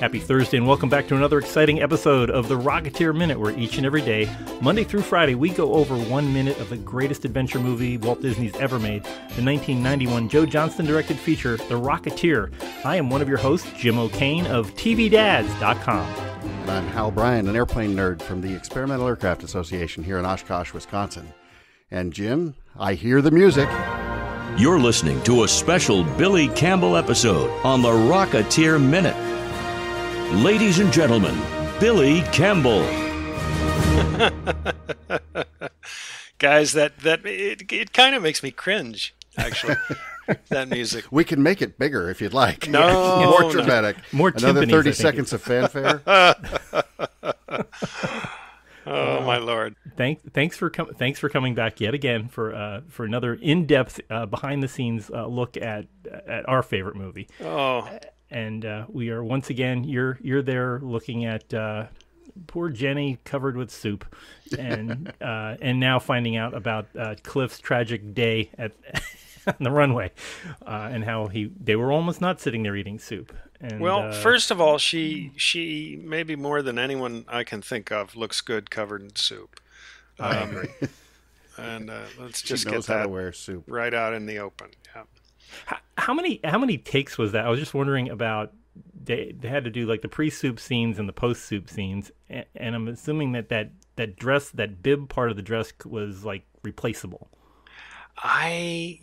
Happy Thursday and welcome back to another exciting episode of the Rocketeer Minute, where each and every day, Monday through Friday, we go over 1 minute of the greatest adventure movie Walt Disney's ever made, the 1991 Joe Johnston-directed feature, The Rocketeer. I am one of your hosts, Jim O'Kane of TVDads.com. And I'm Hal Bryan, an airplane nerd from the Experimental Aircraft Association here in Oshkosh, Wisconsin. And Jim, I hear the music. You're listening to a special Billy Campbell episode on the Rocketeer Minute. Ladies and gentlemen, Billy Campbell. Guys, it kind of makes me cringe, actually, that music. We can make it bigger if you'd like. No. More dramatic. More Another timpanis, 30 seconds of fanfare. Oh, my Lord. Thanks for coming back yet again for another in-depth behind-the-scenes look at our favorite movie. Oh. And we are once again, you're there looking at poor Jenny covered with soup, and now finding out about Cliff's tragic day on the runway, and how they were almost not sitting there eating soup. And, well, first of all, she maybe more than anyone I can think of looks good covered in soup. I agree. And let's just she get knows how that to wear soup right out in the open. Yeah. How many takes was that? I was just wondering about. They had to do like the pre-soup scenes and the post-soup scenes, and I'm assuming that dress, that bib part of the dress, was like replaceable. I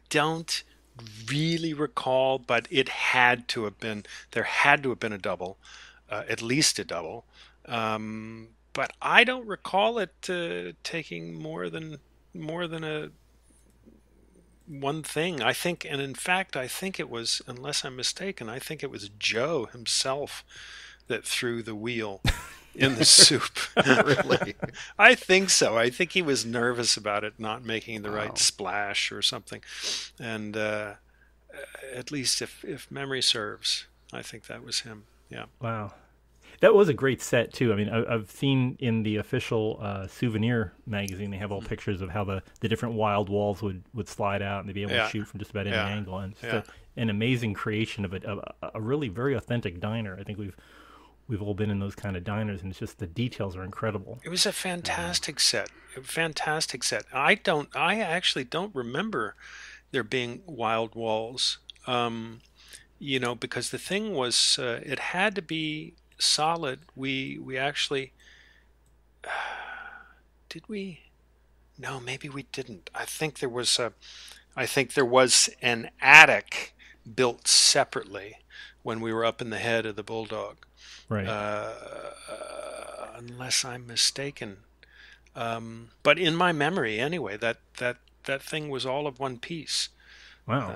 don't really recall, but it had to have been. There had to have been a double, at least a double. But I don't recall it taking more than a one thing. I think, and in fact, I think it was, unless I'm mistaken, I think it was Joe himself that threw the wheel in the soup. Really? I think so. I think he was nervous about it not making the right splash or something. And at least if memory serves, I think that was him. Yeah. Wow. That was a great set, too. I mean, I've seen in the official souvenir magazine, they have all pictures of how the different wild walls would slide out and they'd be able to shoot from just about any angle. And it's an amazing creation of a really very authentic diner. I think we've all been in those kind of diners, and it's just the details are incredible. It was a fantastic set. Fantastic set. I actually don't remember there being wild walls, because the thing was, it had to be solid. We actually did we? No, maybe we didn't. I think there was an attic built separately when we were up in the head of the Bulldog. Right. Unless I'm mistaken. But in my memory, anyway, that thing was all of one piece. Wow.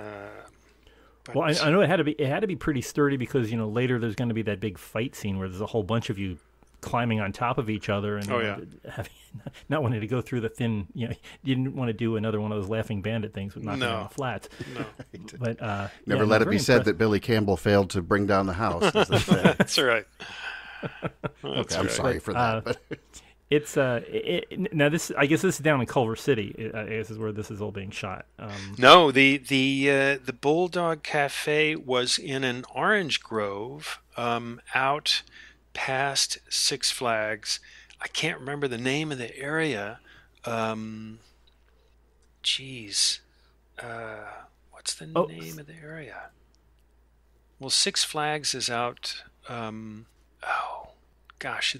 Well, I know it had to be pretty sturdy because later there's going to be that big fight scene where there's a whole bunch of you climbing on top of each other and not wanting to go through the thin. You didn't want to do another one of those laughing bandit things with knocking on the flats. No. But never let it be said that Billy Campbell failed to bring down the house. As they say. That's right. Okay, I'm sorry for that. But it's now this. I guess this is down in Culver City. I guess is where this is all being shot. No, the Bulldog Cafe was in an orange grove out past Six Flags. I can't remember the name of the area. What's the name of the area? Well, Six Flags is out. It's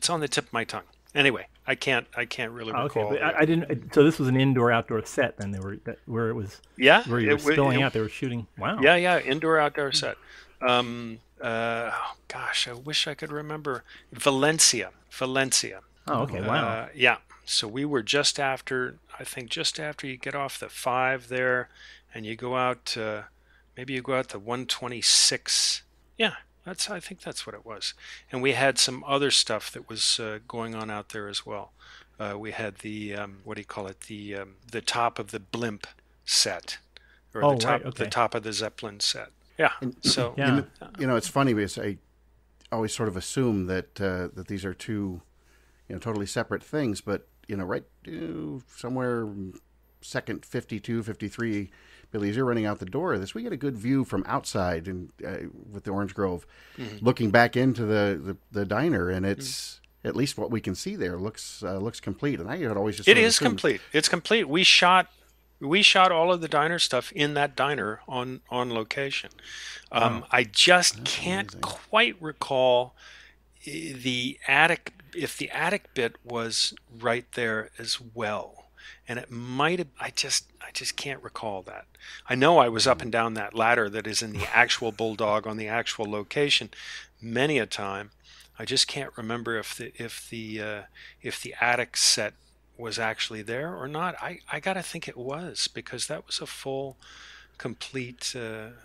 on the tip of my tongue. Anyway, I can't really recall. Okay, but I didn't. So this was an indoor-outdoor set. Then where it was. Yeah, where you were spilling out. They were shooting. Wow. Yeah, indoor-outdoor set. I wish I could remember. Valencia. Oh, okay. Wow. Yeah. So we were just after you get off the 5 there, and you go out. Maybe you go out to 126. Yeah. I think that's what it was. And we had some other stuff that was going on out there as well. We had the the top of the blimp set, or the top of the Zeppelin set. Yeah. So it's funny because I always sort of assume that that these are two totally separate things, but somewhere second 52, 53, Billy, as you're running out the door of this, we get a good view from outside and with the Orange Grove, looking back into the diner, and it's at least what we can see there looks complete. And I had always just it is complete. It's complete. We shot all of the diner stuff in that diner on location. I just can't quite recall the attic, if the attic bit was right there as well. And it might have, I just can't recall that. I know I was up and down that ladder that is in the actual Bulldog on the actual location many a time. I just can't remember if the attic set was actually there or not. I gotta think it was, because that was a full, complete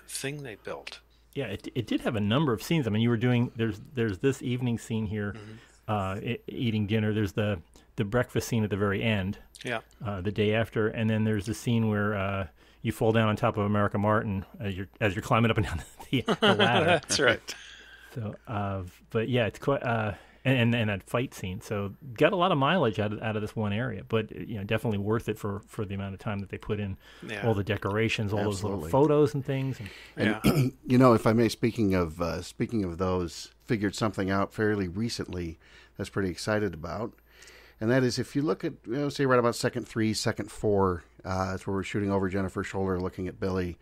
thing they built. Yeah, it did have a number of scenes. I mean, you were doing, there's this evening scene here, eating dinner. There's the breakfast scene at the very end. Yeah. The day after, and then there's the scene where you fall down on top of America Martin as you're climbing up and down the ladder. That's right. So, but yeah, it's quite and that fight scene. So got a lot of mileage out of this one area, but definitely worth it for the amount of time that they put in. All the decorations, all those little photos and things. And if I may, speaking of those, figured something out fairly recently that's pretty excited about. And that is, if you look at, say right about second 3, second 4, that's where we're shooting over Jennifer's shoulder, looking at Billy,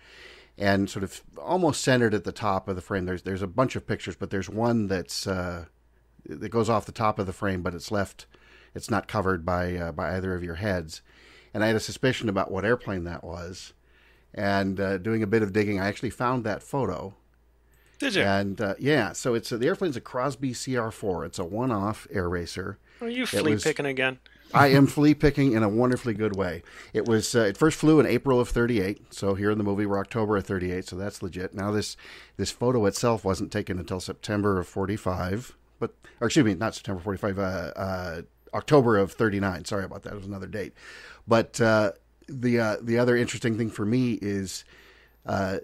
and sort of almost centered at the top of the frame. There's a bunch of pictures, but there's one that goes off the top of the frame, but it's not covered by either of your heads. And I had a suspicion about what airplane that was, and doing a bit of digging, I actually found that photo. Did you? And so the airplane's a Crosby CR4. It's a one-off air racer. Are you flea picking again? I am flea picking in a wonderfully good way. It was it first flew in April of 38. So here in the movie we're October of 38. So that's legit. Now this photo itself wasn't taken until September of 45, or excuse me, not September 45. October of 39. Sorry about that. It was another date. But the other interesting thing for me is.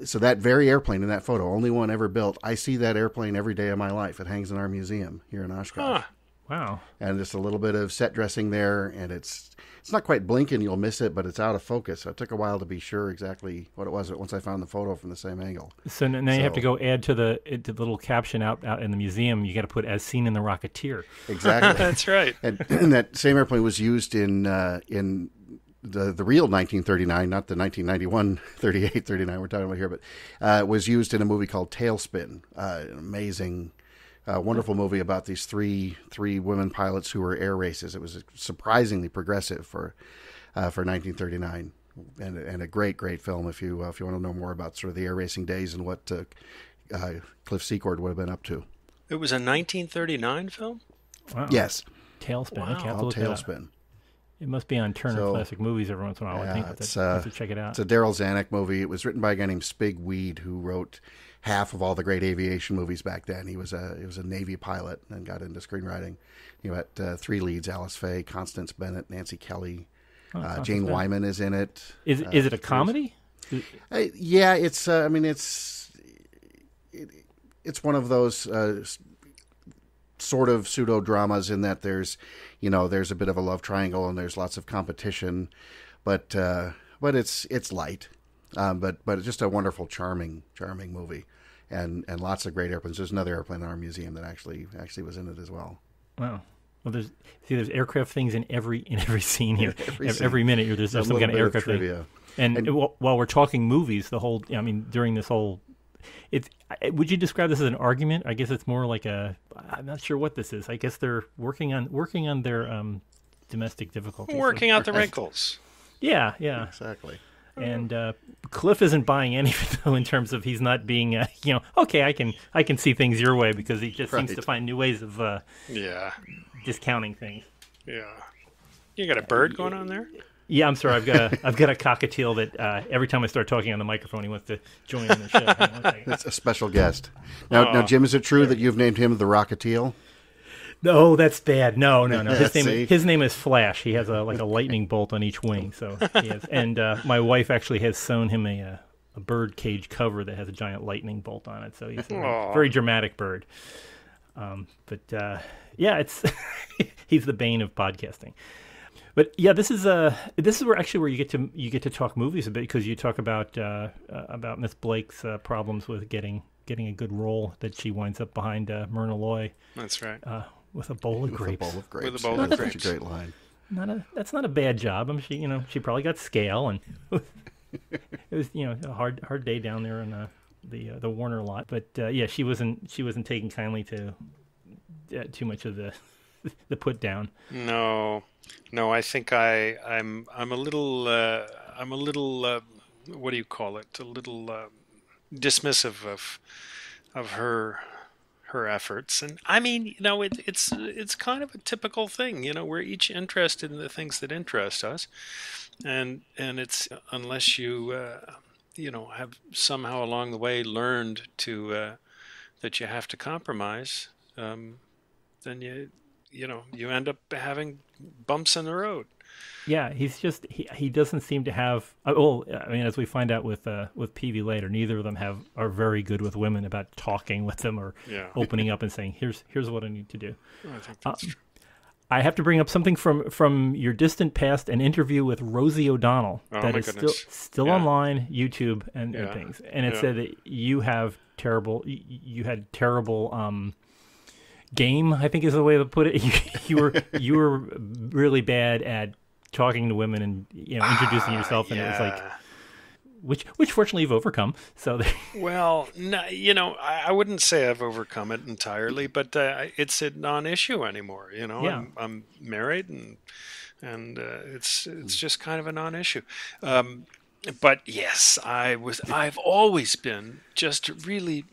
So that very airplane in that photo, only one ever built. I see that airplane every day of my life. It hangs in our museum here in Oshkosh. Huh. Wow. And just a little bit of set dressing there, and it's not quite blinking, you'll miss it, but it's out of focus. So it took a while to be sure exactly what it was once I found the photo from the same angle. So now you have to go add to the little caption out in the museum. You got to put "as seen in the Rocketeer." Exactly. That's right. And that same airplane was used in the real 1939, not the 1991 38, 39 we're talking about here, but was used in a movie called Tailspin, an amazing, wonderful movie about these three women pilots who were air races. It was surprisingly progressive for 1939, and a great film if you want to know more about sort of the air racing days and what Cliff Secord would have been up to. It was a 1939 film? Wow. Yes. Tailspin. Wow. Okay, I have to Called look Tailspin. It must be on Turner Classic Movies every once in a while. I think have to check it out. It's a Daryl Zanuck movie. It was written by a guy named Spig Weed, who wrote half of all the great aviation movies back then. He was a Navy pilot and got into screenwriting. He had 3 leads: Alice Faye, Constance Bennett, Nancy Kelly. Jane Wyman is in it. Is it a comedy? Yeah, it's. It's one of those sort of pseudo dramas in that there's a bit of a love triangle and there's lots of competition, but it's light, but it's just a wonderful, charming movie, and lots of great airplanes. There's another airplane in our museum that actually was in it as well. Wow. Well, there's aircraft things in every scene here. Every minute there's some kind of aircraft thing. And while we're talking movies, during this whole. Would you describe this as an argument? I guess it's more like I'm not sure what this is. I guess they're working on their domestic difficulties. Working out the wrinkles. Yeah. Exactly. And Cliff isn't buying any of it, though, in terms of he's not being, okay, I can see things your way, because he just seems to find new ways of discounting things. Yeah. You got a bird going on there? Yeah, I'm sorry. I've got a cockatiel that every time I start talking on the microphone, he wants to join in the show. That's a special guest. Now, Jim, is it true that you've named him the Rocketeer? No, that's bad. No. His name is Flash. He has a lightning bolt on each wing. So he has, and my wife actually has sewn him a bird cage cover that has a giant lightning bolt on it. So he's a very dramatic bird. It's he's the bane of podcasting. But yeah, this is where actually where you get to talk movies a bit, because you talk about Miss Blake's problems with getting a good role, that she winds up behind Myrna Loy. That's right. With a bowl of grapes. With a bowl of grapes. With a bowl of grapes. That's a great line. That's not a bad job. I mean, she probably got scale, and it was a hard day down there in the Warner lot. But yeah, she wasn't taking kindly to too much of the put down. No, I think I'm a little what do you call it? A little dismissive of her efforts. And I mean, it's kind of a typical thing. We're each interested in the things that interest us, and it's unless you have somehow along the way learned to that you have to compromise, then you end up having bumps in the road. Yeah, he doesn't seem to have. Well, I mean, as we find out with Peavy later, neither of them are very good with women about talking with them or opening up and saying, "Here's what I need to do." I think that's true. I have to bring up something from your distant past, an interview with Rosie O'Donnell that is still online, YouTube and things, and it said that you had terrible game, I think is the way to put it. You were really bad at talking to women and introducing yourself, and it was like, which fortunately you've overcome. So well, no, I wouldn't say I've overcome it entirely, but it's a non-issue anymore. I'm married, and it's just kind of a non-issue. But yes, I've always been really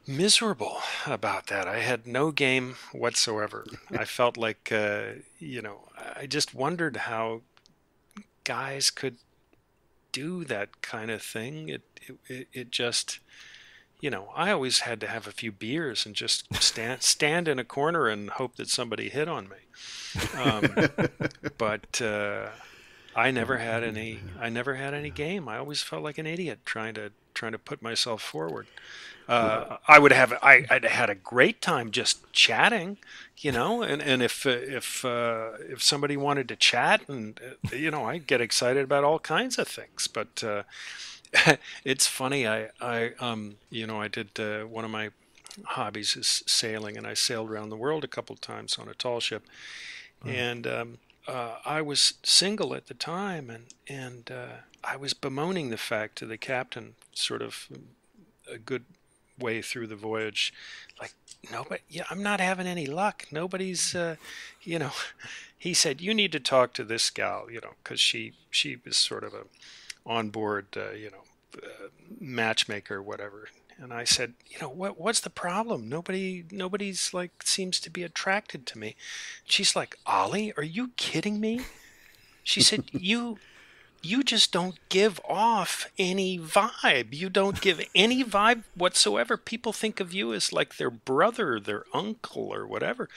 miserable about that. I had no game whatsoever. I felt like, I just wondered how guys could do that kind of thing. It just, I always had to have a few beers and just stand in a corner and hope that somebody hit on me. But I never had any game. I always felt like an idiot trying to put myself forward. I'd had a great time just chatting, and if somebody wanted to chat, and I'd get excited about all kinds of things. But it's funny. I did one of my hobbies is sailing, and I sailed around the world a couple times on a tall ship, and I was single at the time, and I was bemoaning the fact to the captain, sort of a good way through the voyage, like, nobody, I'm not having any luck. Nobody's, he said, you need to talk to this gal, because she was sort of a onboard, matchmaker or whatever. And I said, what's the problem? Nobody's like seems to be attracted to me. She's like, Ollie, are you kidding me? She said, you just don't give off any vibe. You don't give any vibe whatsoever. People think of you as like their brother, their uncle, or whatever.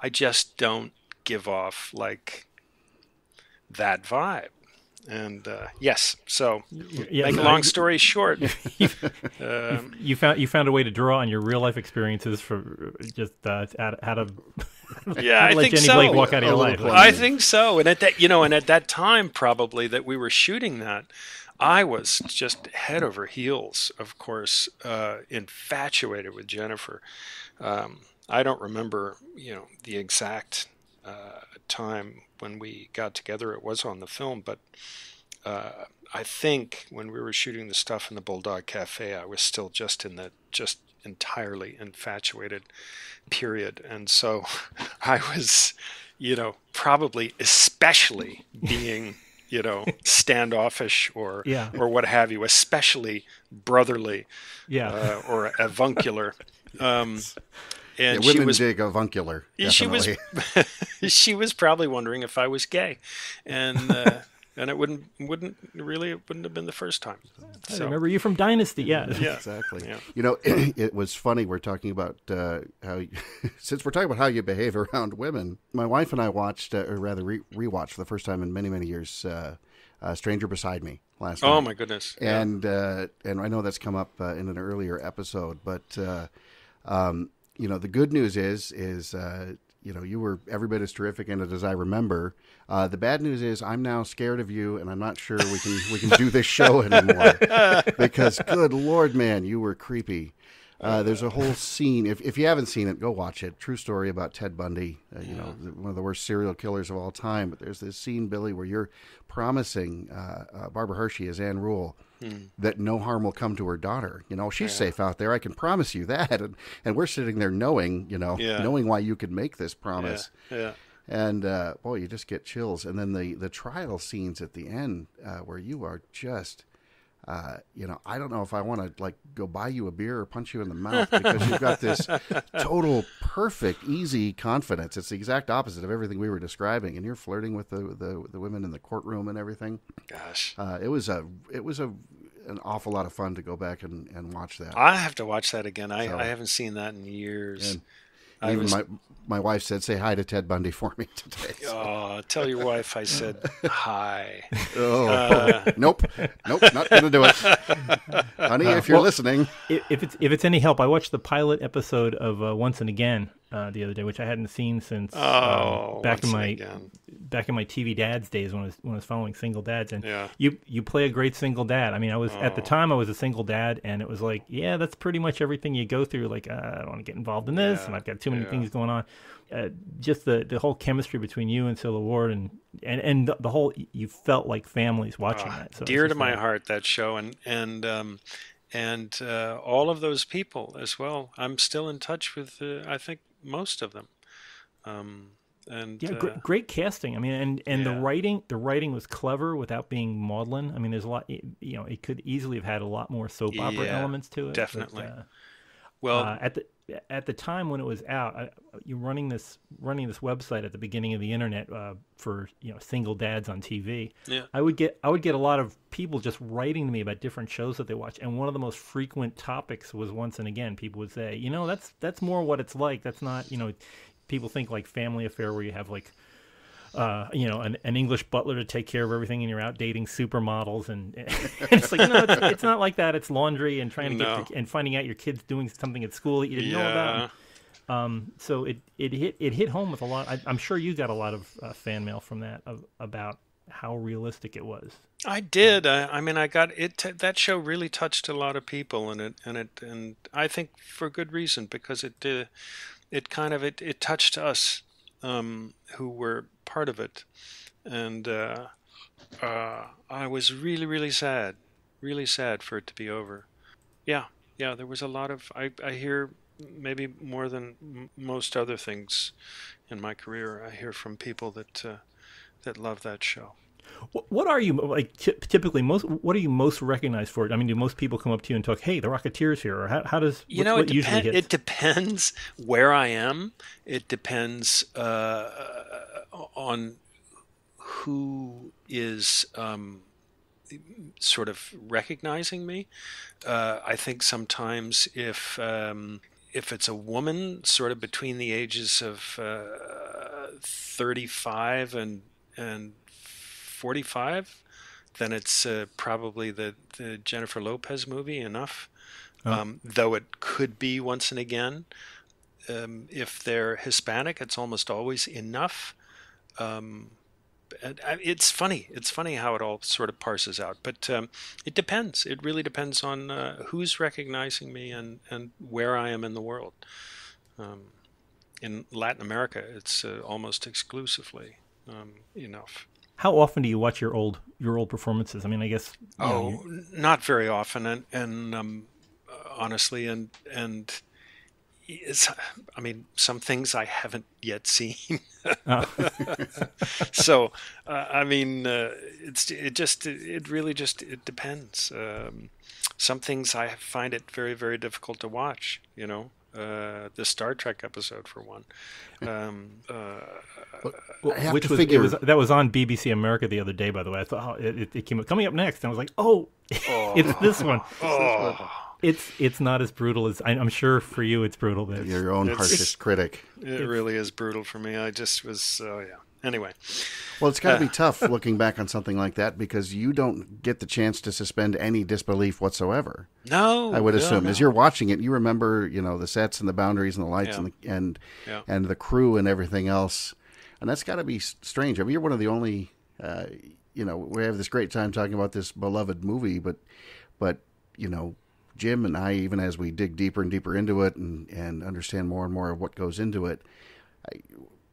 I just don't give off like that vibe. And yes, so make a long story short, you found a way to draw on your real life experiences for just how to I let think Jenny so. Blake walk out of your life. I think so. And at that time probably that we were shooting that, I was just head over heels, of course, infatuated with Jennifer. I don't remember, the exact time when we got together. It was on the film, but I think when we were shooting the stuff in the Bulldog Cafe, I was still just in the entirely infatuated period, and so I was, probably especially being, standoffish or what have you, especially brotherly, or avuncular. And women dig avuncular. Definitely. She was probably wondering if I was gay, and it wouldn't have been the first time. I remember you from Dynasty, yeah. Exactly. Yeah. It was funny. We're talking about how, since we're talking about how you behave around women, my wife and I watched, or rather rewatched for the first time in many, many years, Stranger Beside Me last night. Oh my goodness! And I know that's come up in an earlier episode, but the good news is you were every bit as terrific in it as I remember. The bad news is I'm now scared of you, and I'm not sure we can do this show anymore because, good Lord, man, you were creepy. There's a whole scene. If you haven't seen it, go watch it. True story about Ted Bundy. One of the worst serial killers of all time. But there's this scene, Billy, where you're promising Barbara Hershey as Anne Rule that no harm will come to her daughter. She's safe out there. I can promise you that. And we're sitting there knowing why you could make this promise. Yeah. And boy, you just get chills. And then the trial scenes at the end where you are just. I don't know if I want to go buy you a beer or punch you in the mouth because you've got this total perfect, easy confidence. It's the exact opposite of everything we were describing, and you're flirting with the women in the courtroom and everything. Gosh, it was an awful lot of fun to go back and watch that. I have to watch that again. I haven't seen that in years. My wife said, "Say hi to Ted Bundy for me today." So. Oh, tell your wife I said hi. Nope, not gonna do it, honey. If you're listening, if it's any help, I watched the pilot episode of Once and Again the other day, which I hadn't seen since back in my TV Dads days when I was following single dads. And you play a great single dad. I mean, at the time I was a single dad, and it was like, yeah, that's pretty much everything you go through. Like, I don't want to get involved in this, and I've got too many things going on. Just the whole chemistry between you and Cilla Ward and the whole, you felt like families watching that. So dear to my heart, that show, and all of those people as well. I'm still in touch with I think most of them. Great casting. I mean, and the writing was clever without being maudlin. I mean, there's a lot. It could easily have had a lot more soap opera elements to it. Definitely. But, at the time when it was out, you're running this website at the beginning of the internet for single dads on TV. Yeah. I would get a lot of people just writing to me about different shows that they watch, and one of the most frequent topics was Once and Again. People would say, that's more what it's like. That's not people think like Family Affair where you have like an English butler to take care of everything, and you're out dating supermodels, and it's like, no, it's not like that. It's laundry and trying to get and finding out your kid's doing something at school that you didn't know about. So it hit home with a lot. I'm sure you got a lot of fan mail from that about how realistic it was. I did. I got it. That show really touched a lot of people, and I think for good reason, because it touched us who were part of it, and I was really, really sad for it to be over. Yeah, there was a lot of, I hear maybe more than most other things in my career, I hear from people that love that show. What are you like typically what are you most recognized for? I mean, do most people come up to you and talk, "Hey, the Rocketeer's here," or how does what usually hits? It depends where I am. It depends on who is sort of recognizing me. I think sometimes if it's a woman, sort of between the ages of 35 and 45, then it's probably the Jennifer Lopez movie, Enough. Though it could be Once and Again. If they're Hispanic, it's almost always Enough. And it's funny. It's funny how it all sort of parses out. But it depends. It really depends on who's recognizing me and where I am in the world. In Latin America, it's almost exclusively Enough. How often do you watch your old performances? I mean, I guess. Not very often, and honestly, and it's, I mean, some things I haven't yet seen. So, I mean, it really depends. Some things I find it very, very difficult to watch. The Star Trek episode for one. That was on BBC America the other day, by the way. I thought it came up, coming up next, and I was like, it's this one. It's not as brutal as I'm sure for you. It's brutal. You're your own harshest critic. It really is brutal for me. I just was Anyway. Well, it's got to be tough looking back on something like that because you don't get the chance to suspend any disbelief whatsoever. No, I would assume. No. As you're watching it, you remember, the sets and the boundaries and the lights and the crew and everything else. And that's got to be strange. I mean, you're one of the only, we have this great time talking about this beloved movie, but Jim and I, even as we dig deeper and deeper into it and understand more and more of what goes into it, at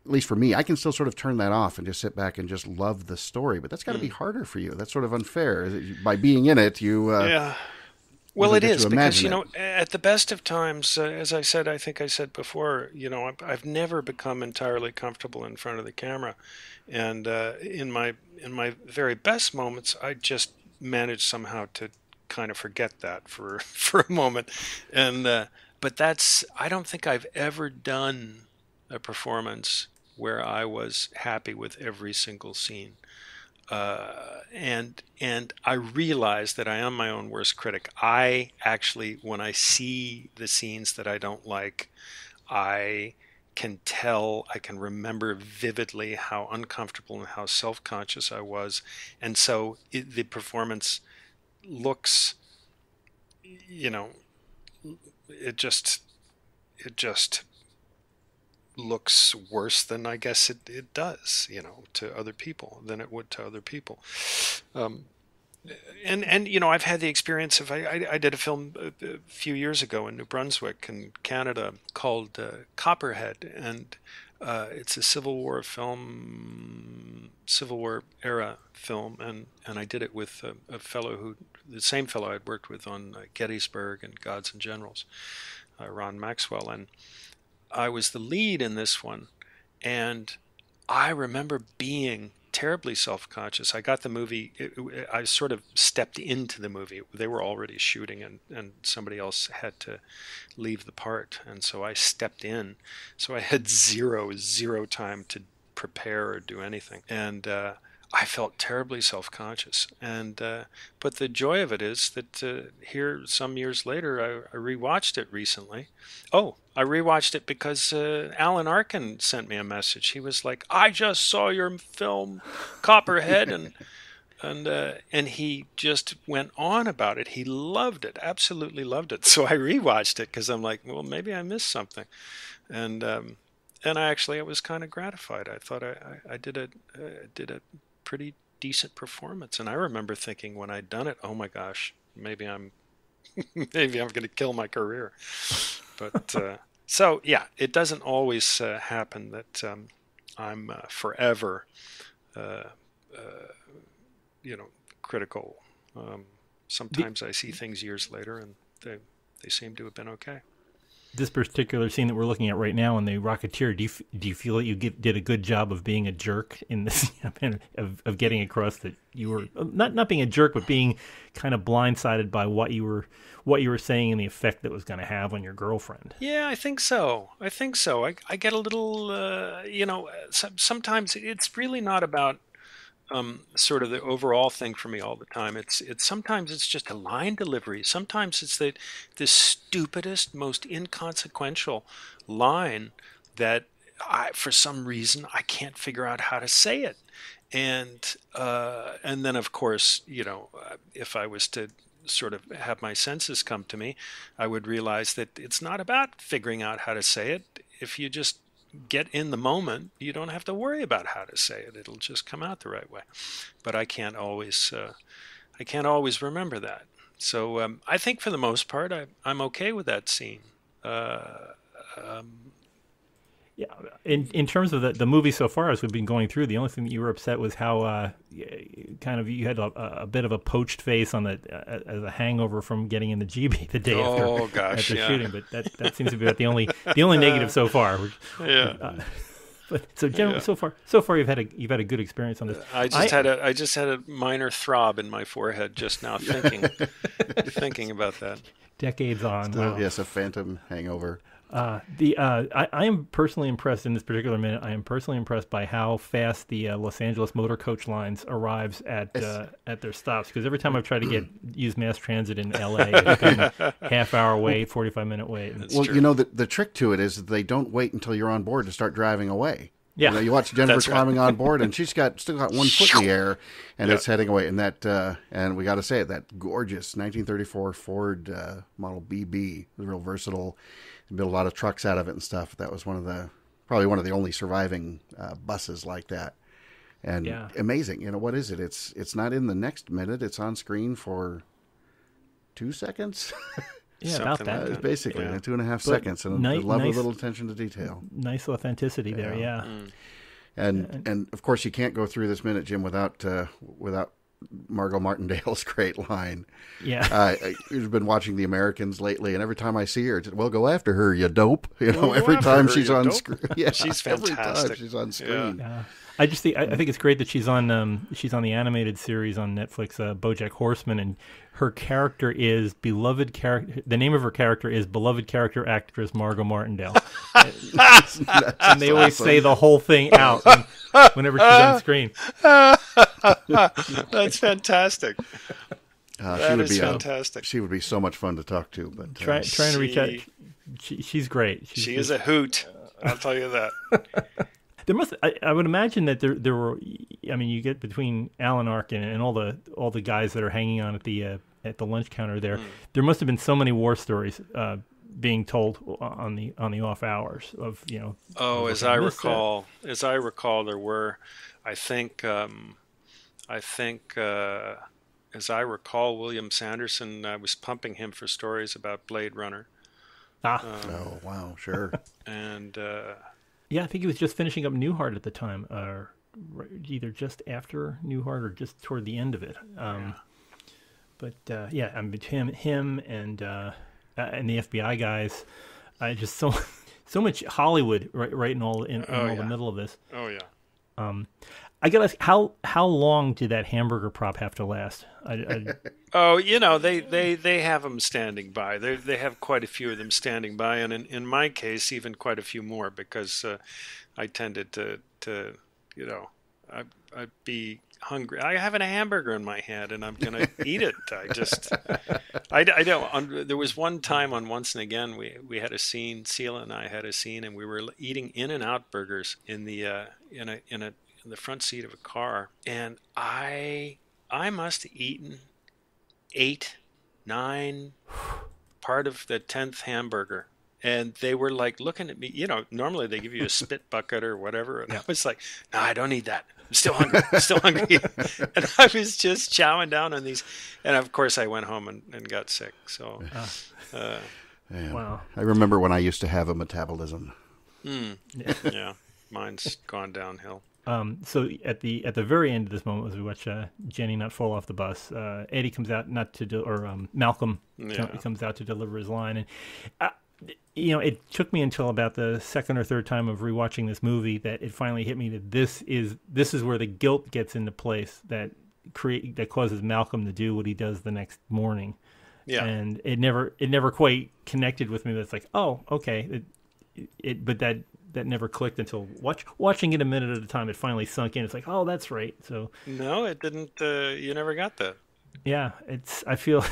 least for me, I can still sort of turn that off and just sit back and just love the story. But that's got to be harder for you. That's sort of unfair. By being in it, you... Well, it is because, at the best of times, as I said, I think I said before, I've never become entirely comfortable in front of the camera. And in my very best moments, I just manage somehow to kind of forget that for a moment. And but I don't think I've ever done a performance where I was happy with every single scene. And I realize that I am my own worst critic. I actually, when I see the scenes that I don't like, I can remember vividly how uncomfortable and how self-conscious I was. And so the performance looks, it just looks worse than I guess it does, to other people, than it would to other people. And I've had the experience of, I did a film a few years ago in New Brunswick in Canada called Copperhead, and it's a Civil War era film, and I did it with a fellow the same fellow I'd worked with on Gettysburg and Gods and Generals, Ron Maxwell, and I was the lead in this one, and I remember being terribly self-conscious. I got the movie, I sort of stepped into the movie. They were already shooting, and somebody else had to leave the part, and so I stepped in. So I had zero time to prepare or do anything, and I felt terribly self-conscious. And but the joy of it is that here, some years later, I rewatched it recently. Oh, I rewatched it because Alan Arkin sent me a message. He was like, "I just saw your film, Copperhead," and he just went on about it. He loved it, absolutely loved it. So I rewatched it because I'm like, well, maybe I missed something, and I was kind of gratified. I thought I did a pretty decent performance, and I remember thinking when I'd done it, oh my gosh, maybe I'm going to kill my career. But so yeah, it doesn't always happen that I'm forever critical. Sometimes I see things years later and they seem to have been okay. This particular scene that we're looking at right now in the Rocketeer, do you feel that you did a good job of being a jerk in this, of getting across that you were not being a jerk, but being kind of blindsided by what you were saying and the effect that was going to have on your girlfriend? Yeah, I think so. I get a little, sometimes it's really not about sort of the overall thing for me all the time. It's sometimes it's just a line delivery. Sometimes it's the stupidest, most inconsequential line that for some reason I can't figure out how to say it. And then of course, if I was to sort of have my senses come to me, I would realize that it's not about figuring out how to say it. If you just get in the moment, you don't have to worry about how to say it. It'll just come out the right way. But I can't always remember that. So I think for the most part, I'm okay with that scene. Yeah, in terms of the movie so far, as we've been going through, the only thing that you were upset was how kind of you had a bit of a poached face on as a hangover from getting in the GB the day after shooting. But that seems to be about the only negative so far. But so generally, so far you've had a good experience on this. I just had a minor throb in my forehead just now thinking about that. Decades on. Wow. Yes, a phantom hangover. I am personally impressed in this particular minute. I am personally impressed by how fast the Los Angeles motor coach lines arrives at their stops. Because every time I've tried to use mass transit in LA, it's been half-hour wait, 45-minute wait. Well, true. The trick to it is that they don't wait until you're on board to start driving away. Yeah. You watch Jennifer That's right. climbing on board, and she's still got one foot in the air, and it's heading away. And and we got to say it, that gorgeous 1934 Ford Model BB was real versatile. They built a lot of trucks out of it and stuff. That was probably one of the only surviving buses like that. And amazing. What is it? It's not in the next minute. It's on screen for 2 seconds. Yeah, about that. It's basically 2.5 seconds, and I love a little attention to detail. Nice authenticity there, yeah. And of course, you can't go through this minute, Jim, without Margot Martindale's great line. Yeah. I've been watching The Americans lately, and every time I see her, well, go after her, you dope. Every time she's on screen. Yeah, she's fantastic. Every time she's on screen. Yeah. I think it's great that she's on the animated series on Netflix, BoJack Horseman, and her character is beloved character. The name of her character is beloved character actress Margot Martindale, and they always say the whole thing out whenever she's on screen. That's fantastic. That is fantastic. She would be so much fun to talk to. But trying to reach out, she's great. She is a hoot. I'll tell you that. I would imagine that there were. I mean, you get between Alan Arkin and all the guys that are hanging on at the lunch counter there. There must have been so many war stories being told on the off hours of Oh, as I recall, there were. I think as I recall, William Sanderson. I was pumping him for stories about Blade Runner. Oh wow, sure. And. Yeah, I think he was just finishing up Newhart at the time, either just after Newhart or just toward the end of it. But I mean, him and the FBI guys, just so much Hollywood right in all the middle of this. Oh yeah. I gotta ask, how long did that hamburger prop have to last? Oh, they have them standing by. They have quite a few of them standing by, and in my case, even quite a few more, because I tended to I'd be hungry. I have a hamburger in my hand, and I'm gonna eat it. I don't. There was one time on Once and Again, we had a scene. Celia and I had a scene, and we were eating In-N-Out burgers in the in the front seat of a car, and I must have eaten 8, 9, part of the 10th hamburger. And they were like looking at me, normally they give you a spit bucket or whatever. And I was like, no, I don't need that. I'm still hungry. And I was just chowing down on these. And of course I went home and got sick. So, wow. I remember when I used to have a metabolism. Yeah. Mine's gone downhill. So at the very end of this moment, as we watch Jenny not fall off the bus, Eddie comes out Malcolm comes out to deliver his line, and it took me until about the second or third time of rewatching this movie that it finally hit me that this is where the guilt gets into place that causes Malcolm to do what he does the next morning. Yeah, and it never quite connected with me. That's like, oh, okay, but that never clicked until watching it a minute at a time. It finally sunk in. It's like, oh, that's right. So no, it didn't. You never got that. Yeah, I feel,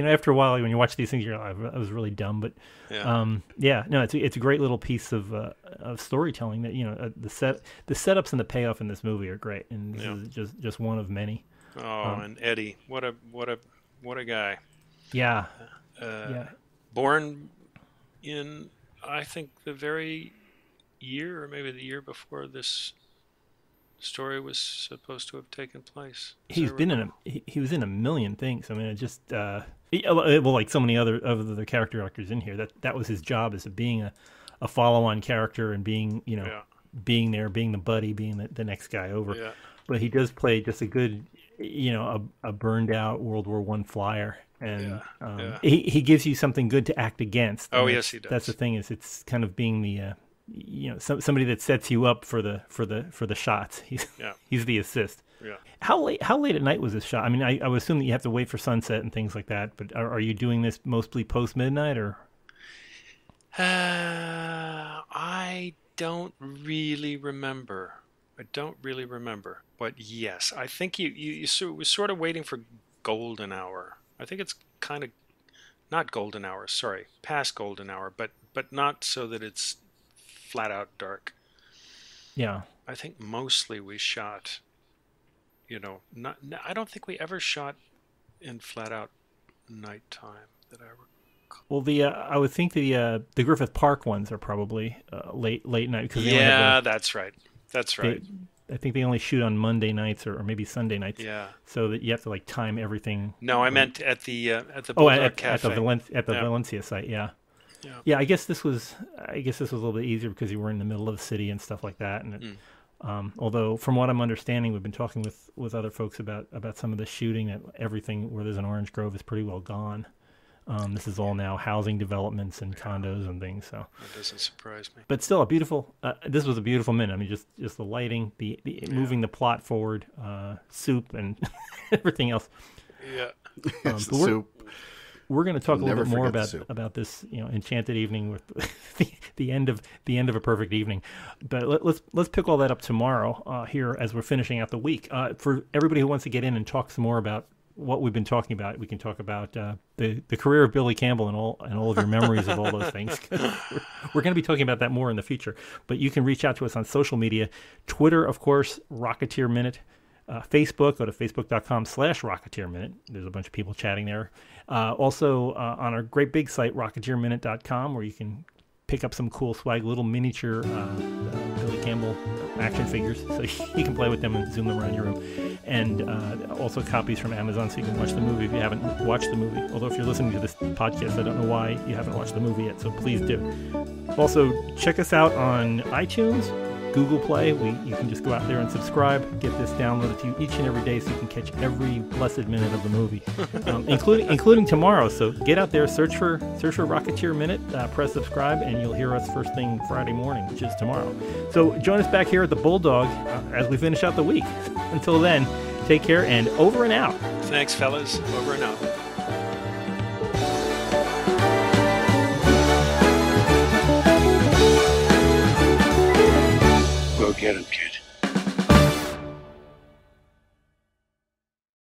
after a while when you watch these things, you're like, I was really dumb. But it's a great little piece of storytelling that the setups and the payoff in this movie are great, and this is just one of many. Oh, and Eddie, what a guy. Yeah. Born in, I think, the very year, or maybe the year before this story was supposed to have taken place. He was in a million things. I mean, it just like so many other of the character actors in here, that was his job, as being a follow-on character and being being there, being the buddy, being the next guy over. Yeah. But he does play just a good a burned out World War I flyer. And he gives you something good to act against. Oh, yes, he does. That's the thing, is it's kind of being the somebody that sets you up for the shots. He's the assist. Yeah. How late at night was this shot? I mean, I would assume that you have to wait for sunset and things like that. But are you doing this mostly post midnight, or? I don't really remember. But yes, I think you was sort of waiting for golden hour. I think it's kind of not golden hour. Sorry, past golden hour, but not so that it's flat out dark. Yeah. I think mostly we shot, not. I don't think we ever shot in flat out nighttime that I recall. Well, I would think the Griffith Park ones are probably late night. Cause that's right. That's right. I think they only shoot on Monday nights or maybe Sunday nights. Yeah. So that you have to like time everything. No, I meant at the Bulldog Cafe. At the Valencia site. Yeah. Yeah. Yeah. I guess this was a little bit easier because you were in the middle of the city and stuff like that. And although from what I'm understanding, we've been talking with other folks about some of the shooting, that everything where there's an orange grove is pretty well gone. This is all now housing developments and condos and things. So that doesn't surprise me. But still, this was a beautiful minute. I mean, just the lighting, the moving the plot forward, soup and everything else. Yeah, it's the soup. We're going to talk a little bit more about this, enchanted evening with the end of a perfect evening. But let's pick all that up tomorrow here as we're finishing out the week. For everybody who wants to get in and talk some more about what we've been talking about, we can talk about the career of Billy Campbell and all of your memories of all those things. We're going to be talking about that more in the future. But you can reach out to us on social media. Twitter, of course, Rocketeer Minute. Facebook, go to facebook.com/Rocketeer Minute. There's a bunch of people chatting there. Also on our great big site, rocketeerminute.com, where you can pick up some cool swag, little miniature Billy Campbell action figures, so you can play with them and zoom them around your room. And also copies from Amazon, so you can watch the movie if you haven't watched the movie. Although if you're listening to this podcast, I don't know why you haven't watched the movie yet, so please do. Also, check us out on iTunes, Google Play. You can just go out there and subscribe, get this downloaded to you each and every day so you can catch every blessed minute of the movie, including tomorrow. So get out there, search for Rocketeer Minute, press subscribe, and you'll hear us first thing Friday morning, which is tomorrow. So join us back here at the Bulldog as we finish out the week. Until then, take care and over and out. Thanks, fellas. Over and out. Go get him, kid.